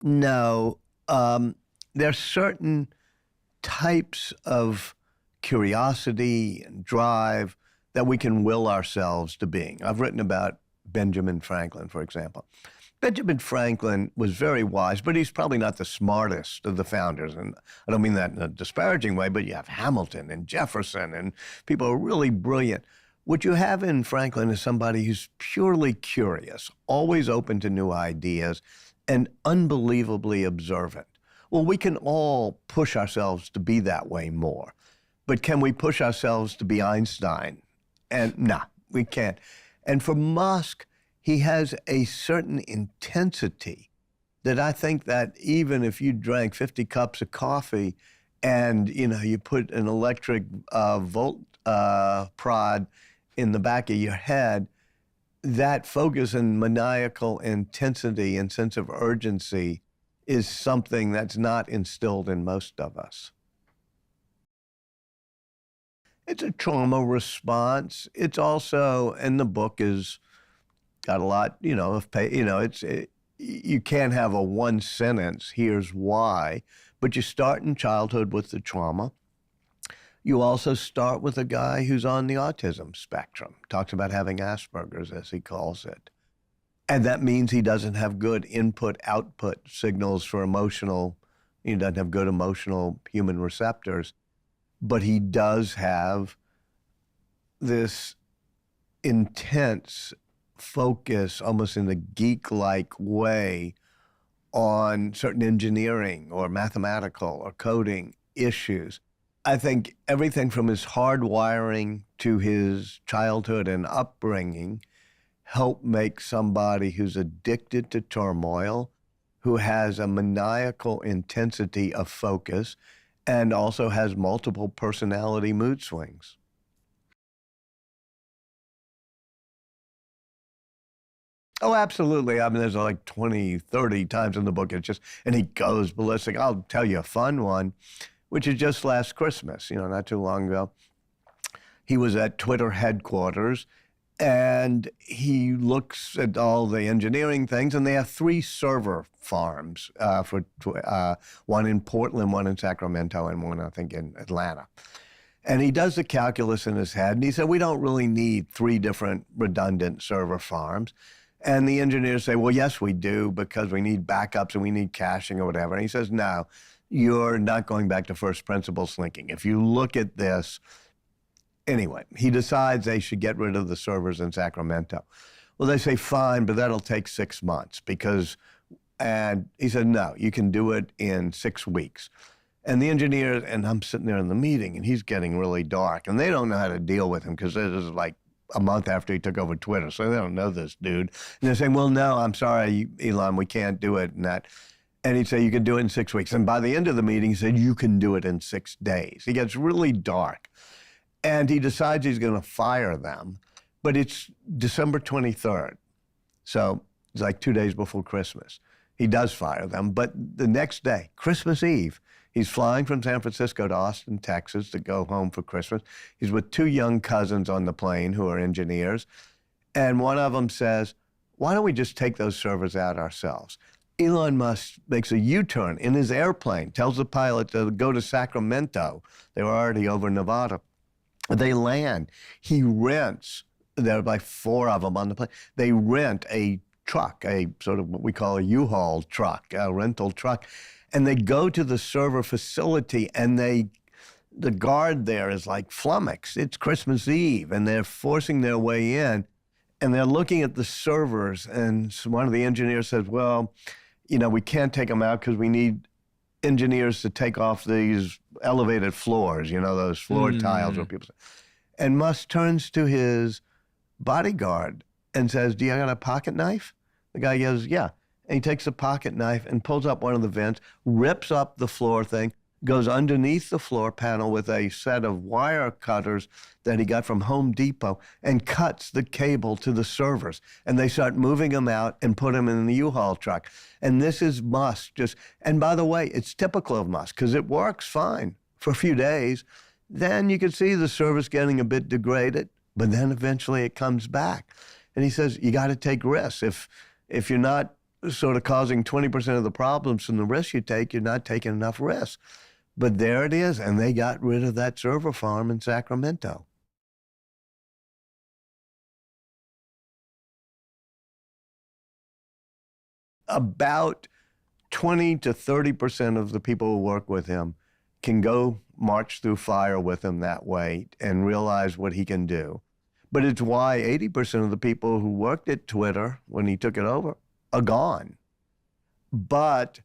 No, there are certain types of curiosity and drive that we can will ourselves to being. I've written about Benjamin Franklin, for example. Benjamin Franklin was very wise, but he's probably not the smartest of the founders. And I don't mean that in a disparaging way, but you have Hamilton and Jefferson and people who are really brilliant. What you have in Franklin is somebody who's purely curious, always open to new ideas, and unbelievably observant. Well, we can all push ourselves to be that way more. But can we push ourselves to be Einstein? And no, we can't. And for Musk, he has a certain intensity that I think that even if you drank 50 cups of coffee and, you put an electric volt prod in the back of your head, that focus and maniacal intensity and sense of urgency is something that's not instilled in most of us. It's a trauma response. It's also, and the book is got a lot, you can't have a one sentence, here's why, but you start in childhood with the trauma. You also start with a guy who's on the autism spectrum, talks about having Asperger's, as he calls it. And that means he doesn't have good input-output signals for he doesn't have good emotional human receptors, but he does have this intense focus, almost in a geek-like way, on certain engineering or mathematical or coding issues. I think everything from his hardwiring to his childhood and upbringing help make somebody who's addicted to turmoil, who has a maniacal intensity of focus, and also has multiple personality mood swings. Oh, absolutely. I mean, there's like 20, 30 times in the book. And he goes ballistic. I'll tell you a fun one, which is just last Christmas, not too long ago. He was at Twitter headquarters, and he looks at all the engineering things, and they have 3 server farms, one in Portland, one in Sacramento, and one, I think, in Atlanta. And he does the calculus in his head, and he said, we don't really need 3 different redundant server farms. And the engineers say, well, yes, we do, because we need backups and we need caching or whatever. And he says, no, you're not going back to first principles thinking. If you look at this, anyway, he decides they should get rid of the servers in Sacramento. Well, they say, fine, but that'll take 6 months and he said, no, you can do it in 6 weeks. And the engineers, and I'm sitting there in the meeting, and he's getting really dark, and they don't know how to deal with him because this is like a month after he took over Twitter, so they don't know this dude. And they're saying, well, no, I'm sorry, Elon, we can't do it. And he'd say, you can do it in 6 weeks. And by the end of the meeting, he said, you can do it in 6 days. He gets really dark. And he decides he's going to fire them. But it's December 23rd. So it's like 2 days before Christmas. He does fire them. But the next day, Christmas Eve, he's flying from San Francisco to Austin, Texas to go home for Christmas. He's with 2 young cousins on the plane who are engineers. And one of them says, why don't we just take those servers out ourselves? Elon Musk makes a U-turn in his airplane, tells the pilot to go to Sacramento. They were already over Nevada. They land. He rents, there are like 4 of them on the plane. They rent a truck, a sort of what we call a U-Haul truck, a rental truck. And they go to the server facility, and the guard there is like flummoxed. It's Christmas Eve, and they're forcing their way in, and they're looking at the servers, and one of the engineers says, well, we can't take them out because we need engineers to take off these elevated floors, those floor tiles where people say. And Musk turns to his bodyguard and says, do you got a pocket knife? The guy goes, yeah. And he takes a pocket knife and pulls up one of the vents, rips up the floor thing, goes underneath the floor panel with a set of wire cutters that he got from Home Depot and cuts the cable to the servers. And they start moving them out and put them in the U-Haul truck. And this is Musk and by the way, it's typical of Musk because it works fine for a few days. Then you can see the service getting a bit degraded, but then eventually it comes back. And he says, you got to take risks. If you're not sort of causing 20% of the problems from the risks you take, you're not taking enough risks. But there it is, and they got rid of that server farm in Sacramento. About 20 to 30% of the people who work with him can go march through fire with him that way and realize what he can do. But it's why 80% of the people who worked at Twitter when he took it over are gone. But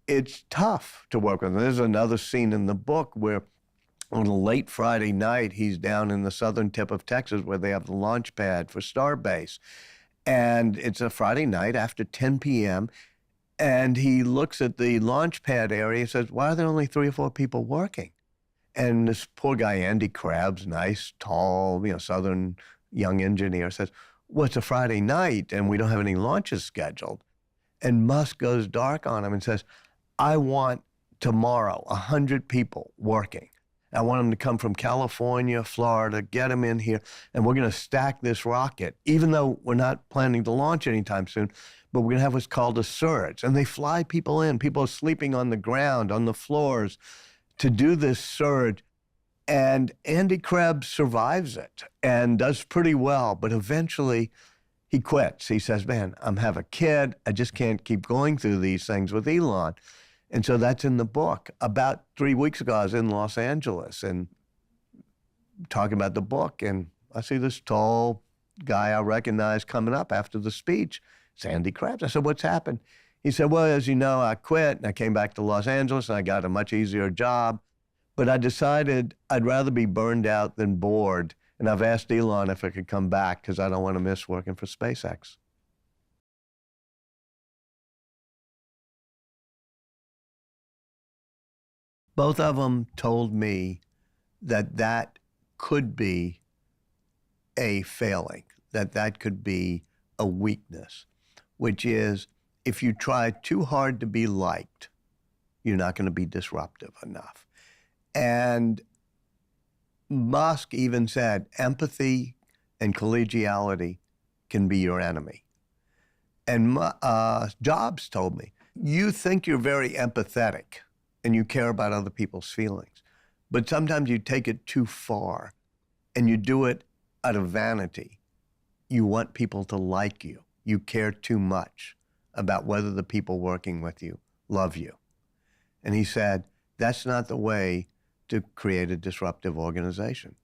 it's tough to work with him. There's another scene in the book where on a late Friday night, he's down in the southern tip of Texas where they have the launch pad for Starbase. And it's a Friday night after 10 p.m., and he looks at the launch pad area and says, why are there only 3 or 4 people working? And this poor guy, Andy Krabs, nice, tall, Southern young engineer, says, well, it's a Friday night and we don't have any launches scheduled. And Musk goes dark on him and says, I want tomorrow 100 people working. I want them to come from California, Florida, get them in here, and we're going to stack this rocket, even though we're not planning to launch anytime soon, but we're going to have what's called a surge. And they fly people in. People are sleeping on the ground, on the floors, to do this surge. And Andy Krebs survives it and does pretty well, but eventually he quits. He says, man, I have a kid. I just can't keep going through these things with Elon. And so that's in the book. About 3 weeks ago, I was in Los Angeles and talking about the book, and I see this tall guy I recognize coming up after the speech. It's Andy Krebs. I said, what's happened? He said, well, as you know, I quit, and I came back to Los Angeles, and I got a much easier job. But I decided I'd rather be burned out than bored, and I've asked Elon if I could come back because I don't want to miss working for SpaceX. Both of them told me that that could be a failing, that that could be a weakness, which is if you try too hard to be liked, you're not going to be disruptive enough. And Musk even said empathy and collegiality can be your enemy. And Jobs told me, you think you're very empathetic and you care about other people's feelings, but sometimes you take it too far and you do it out of vanity. You want people to like you. You care too much about whether the people working with you love you. And he said, that's not the way to create a disruptive organization.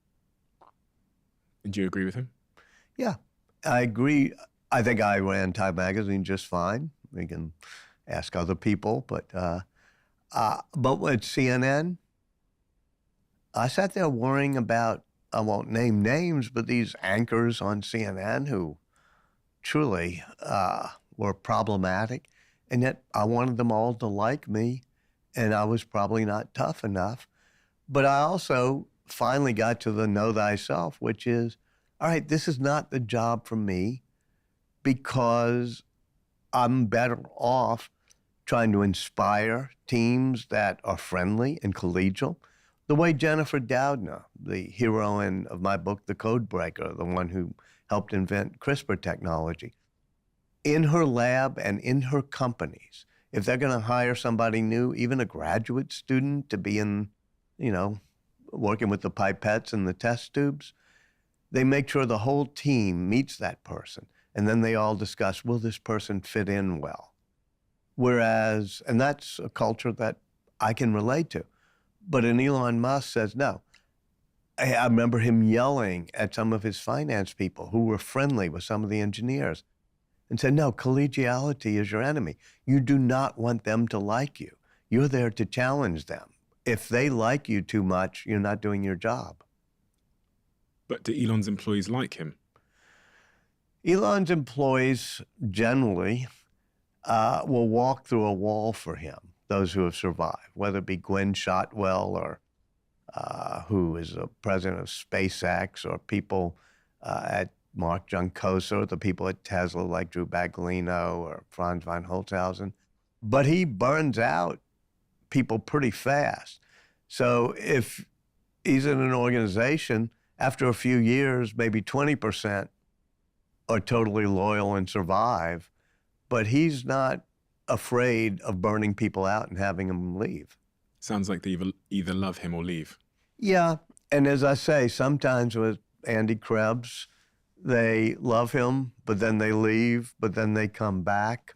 Do you agree with him? Yeah, I agree. I think I ran Time Magazine just fine. We can ask other people, but with CNN, I sat there worrying about, I won't name names, but these anchors on CNN who truly were problematic, and yet I wanted them all to like me, and I was probably not tough enough. But I also finally got to the know thyself, which is, all right, this is not the job for me because I'm better off trying to inspire teams that are friendly and collegial. The way Jennifer Doudna, the heroine of my book, The Code Breaker, the one who helped invent CRISPR technology, in her lab and in her companies, if they're going to hire somebody new, even a graduate student to be in, working with the pipettes and the test tubes, they make sure the whole team meets that person. And then they all discuss, will this person fit in well? Whereas, and that's a culture that I can relate to. But an Elon Musk says, no. I remember him yelling at some of his finance people who were friendly with some of the engineers and said, no, collegiality is your enemy. You do not want them to like you. You're there to challenge them. If they like you too much, you're not doing your job. But do Elon's employees like him? Elon's employees generally will walk through a wall for him, those who have survived, whether it be Gwen Shotwell or who is the president of SpaceX, or people at Mark Juncosa, or the people at Tesla like Drew Baglino or Franz von Holzhausen. But he burns out people pretty fast. So if he's in an organization, after a few years, maybe 20% are totally loyal and survive, but but he's not afraid of burning people out and having them leave. Sounds like they either love him or leave. Yeah, and as I say, sometimes with Andy Krebs, they love him, but then they leave, but then they come back.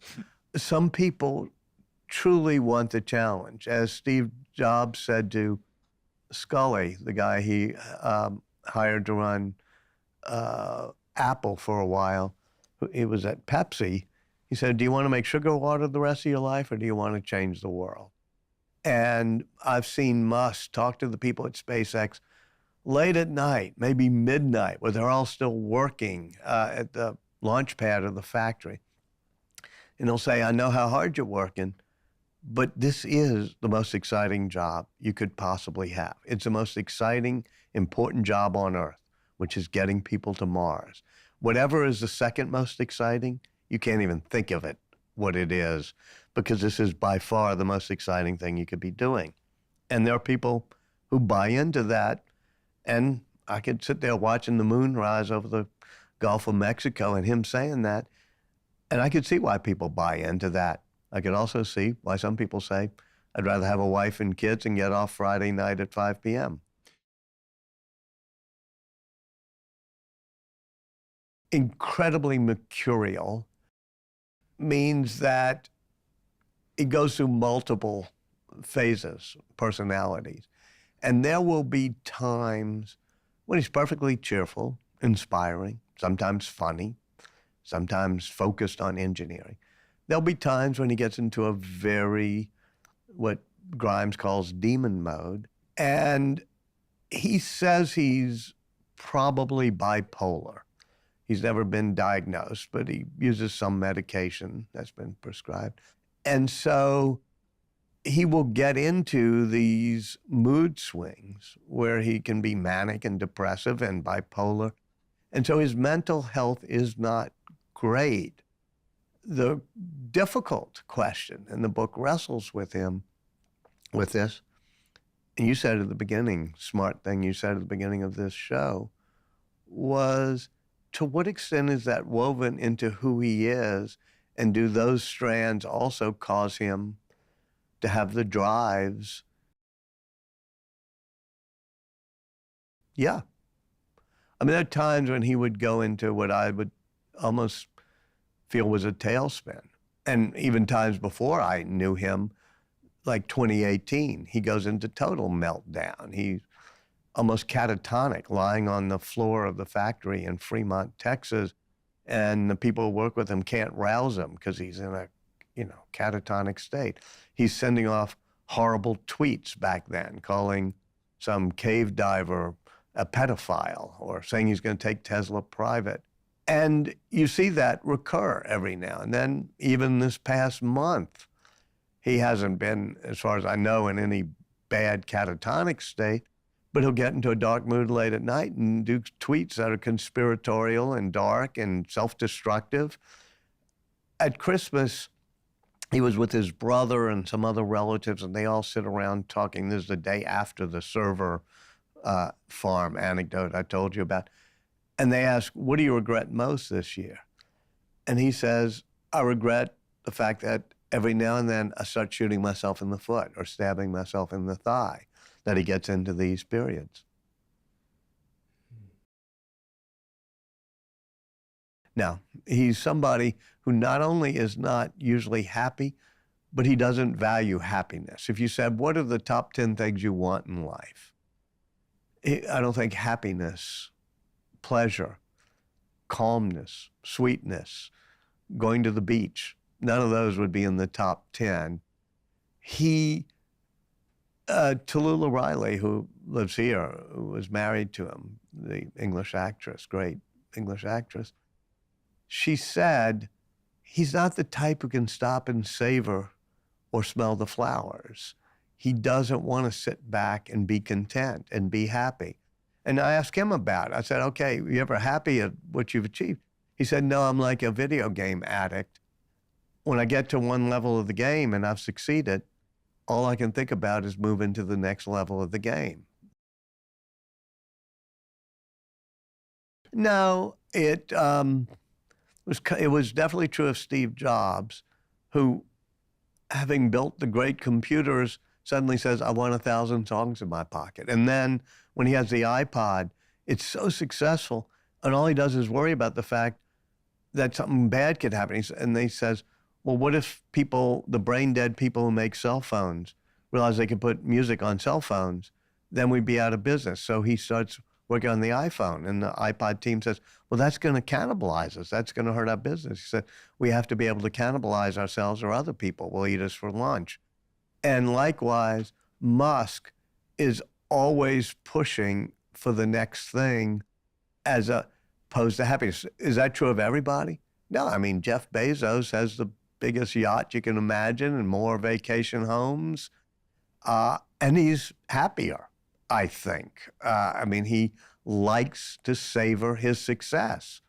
Some people truly want the challenge. As Steve Jobs said to Scully, the guy he hired to run Apple for a while, he was at Pepsi, he said, do you want to make sugar water the rest of your life, or do you want to change the world? And I've seen Musk talk to the people at SpaceX late at night, maybe midnight, where they're all still working at the launch pad of the factory. And he'll say, I know how hard you're working, but this is the most exciting job you could possibly have. It's the most exciting, important job on Earth, which is getting people to Mars. Whatever is the second most exciting, you can't even think of it, what it is, because this is by far the most exciting thing you could be doing. And there are people who buy into that. And I could sit there watching the moon rise over the Gulf of Mexico and him saying that, and I could see why people buy into that. I could also see why some people say, I'd rather have a wife and kids and get off Friday night at 5 p.m. Incredibly mercurial means that it goes through multiple phases, personalities. And there will be times when he's perfectly cheerful, inspiring, sometimes funny, sometimes focused on engineering. There'll be times when he gets into a very, what Grimes calls demon mode. And he says he's probably bipolar. He's never been diagnosed, but he uses some medication that's been prescribed. And so he will get into these mood swings where he can be manic and depressive and bipolar. And so his mental health is not great. The difficult question, and the book wrestles with him with this, and you said at the beginning, smart thing you said at the beginning of this show, was to what extent is that woven into who he is, and do those strands also cause him to have the drives? Yeah. I mean, there are times when he would go into what I would almost feel was a tailspin. And even times before I knew him, like 2018, he goes into total meltdown. He's almost catatonic, lying on the floor of the factory in Fremont, Texas, and the people who work with him can't rouse him because he's in a catatonic state. He's sending off horrible tweets back then, calling some cave diver a pedophile or saying he's going to take Tesla private. And you see that recur every now and then. Even this past month, he hasn't been, as far as I know, in any bad catatonic state, but he'll get into a dark mood late at night and do tweets that are conspiratorial and dark and self-destructive. At Christmas, he was with his brother and some other relatives, and they all sit around talking. This is the day after the server farm anecdote I told you about. And they ask, what do you regret most this year? And he says, I regret the fact that every now and then I start shooting myself in the foot or stabbing myself in the thigh, that he gets into these periods. Now, he's somebody who not only is not usually happy, but he doesn't value happiness. If you said, what are the top 10 things you want in life? I don't think happiness, pleasure, calmness, sweetness, going to the beach, none of those would be in the top 10. Tallulah Riley, who lives here, who was married to him, the English actress, great English actress, she said, he's not the type who can stop and savor or smell the flowers. He doesn't want to sit back and be content and be happy. And I asked him about it. I said, okay, you ever happy at what you've achieved? He said, no, I'm like a video game addict. When I get to one level of the game and I've succeeded, all I can think about is moving to the next level of the game. No, it It was definitely true of Steve Jobs, who, having built the great computers, suddenly says, I want 1,000 songs in my pocket. And then when he has the iPod, it's so successful, and all he does is worry about the fact that something bad could happen. And he says, well, what if people, the brain dead people who make cell phones, realize they could put music on cell phones? Then we'd be out of business. So he starts working on the iPhone, and the iPod team says, well, that's going to cannibalize us. That's going to hurt our business. He said, we have to be able to cannibalize ourselves, or other people will eat us for lunch. And likewise, Musk is always pushing for the next thing as opposed to happiness. Is that true of everybody? No, I mean, Jeff Bezos has the biggest yacht you can imagine and more vacation homes, and he's happier, I think. I mean, he likes to savor his success.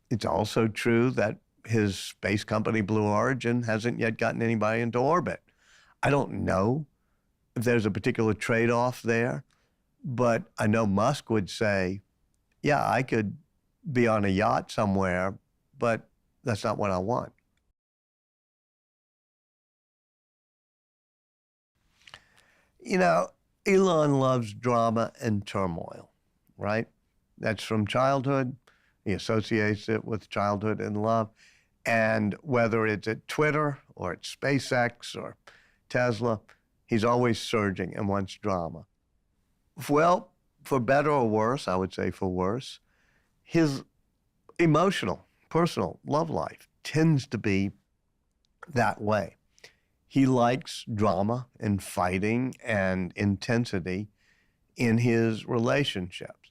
It's also true that his space company, Blue Origin, hasn't yet gotten anybody into orbit. I don't know if there's a particular trade-off there, but I know Musk would say, yeah, I could be on a yacht somewhere, but that's not what I want. You know, Elon loves drama and turmoil, right? That's from childhood. He associates it with childhood and love. And whether it's at Twitter or at SpaceX or Tesla, he's always surging and wants drama. Well, for better or worse, I would say for worse, his emotional, personal love life tends to be that way. He likes drama and fighting and intensity in his relationships.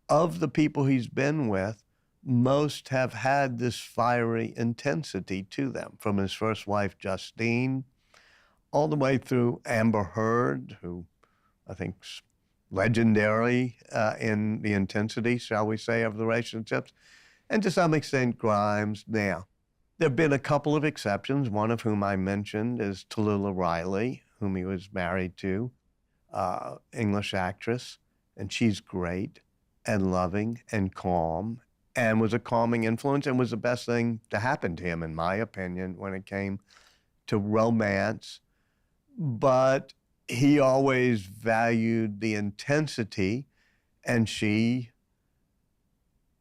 Of the people he's been with, most have had this fiery intensity to them, from his first wife, Justine, all the way through Amber Heard, who I think's legendary in the intensity, shall we say, of the relationships, and to some extent Grimes. Now, there have been a couple of exceptions, one of whom I mentioned is Tallulah Riley, whom he was married to, English actress, and she's great and loving and calm, and was a calming influence, and was the best thing to happen to him, in my opinion, when it came to romance. But he always valued the intensity, and she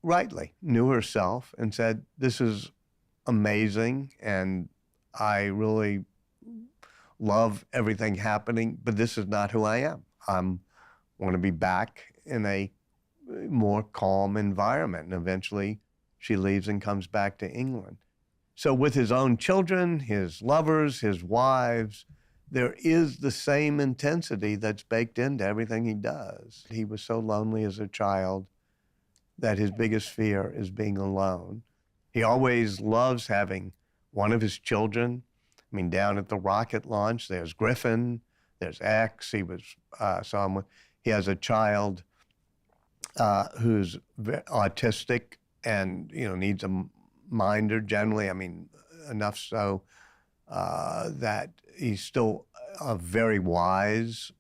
rightly knew herself and said, this is amazing, and I really love everything happening, but this is not who I am. I want to be back in a more calm environment. And eventually she leaves and comes back to England. So with his own children, his lovers, his wives, there is the same intensity that's baked into everything he does. He was so lonely as a child that his biggest fear is being alone. He always loves having one of his children. I mean, down at the rocket launch, there's Griffin, there's X. He was he has a child who's autistic and needs a minder generally. I mean, enough so that he's still a very wise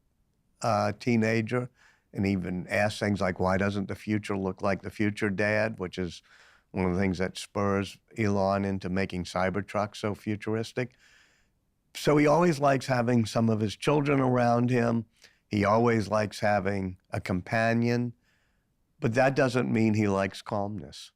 teenager, and even asks things like, why doesn't the future look like the future, Dad? Which is one of the things that spurs Elon into making Cybertruck so futuristic. So he always likes having some of his children around him. He always likes having a companion, but that doesn't mean he likes calmness.